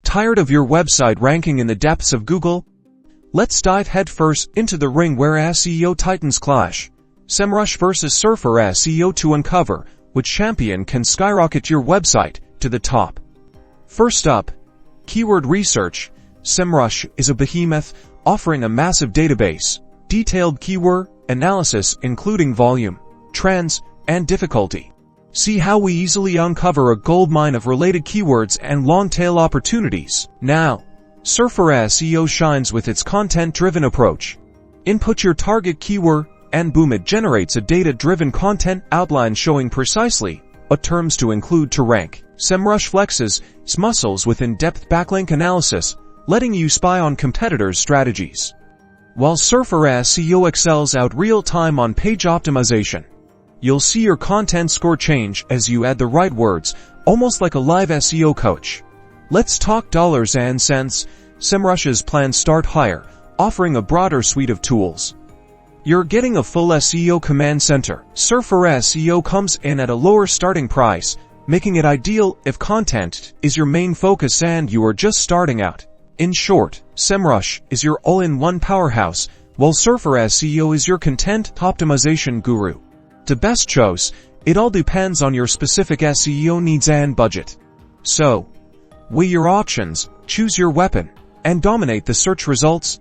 Tired of your website ranking in the depths of Google? Let's dive headfirst into the ring where SEO titans clash. Semrush vs Surfer SEO to uncover which champion can skyrocket your website to the top. First up, keyword research. Semrush is a behemoth offering a massive database, detailed keyword analysis including volume, trends, and difficulty. See how we easily uncover a goldmine of related keywords and long-tail opportunities. Now, Surfer SEO shines with its content-driven approach. Input your target keyword, and boom, it generates a data-driven content outline showing precisely what terms to include to rank. Semrush flexes its muscles with in-depth backlink analysis, letting you spy on competitors' strategies. While Surfer SEO excels out real-time on page optimization. You'll see your content score change as you add the right words, almost like a live SEO coach. Let's talk dollars and cents. Semrush's plans start higher, offering a broader suite of tools. You're getting a full SEO command center. Surfer SEO comes in at a lower starting price, making it ideal if content is your main focus and you are just starting out. In short, Semrush is your all-in-one powerhouse, while Surfer SEO is your content optimization guru. The best choice, it all depends on your specific SEO needs and budget. So, weigh your options, choose your weapon, and dominate the search results.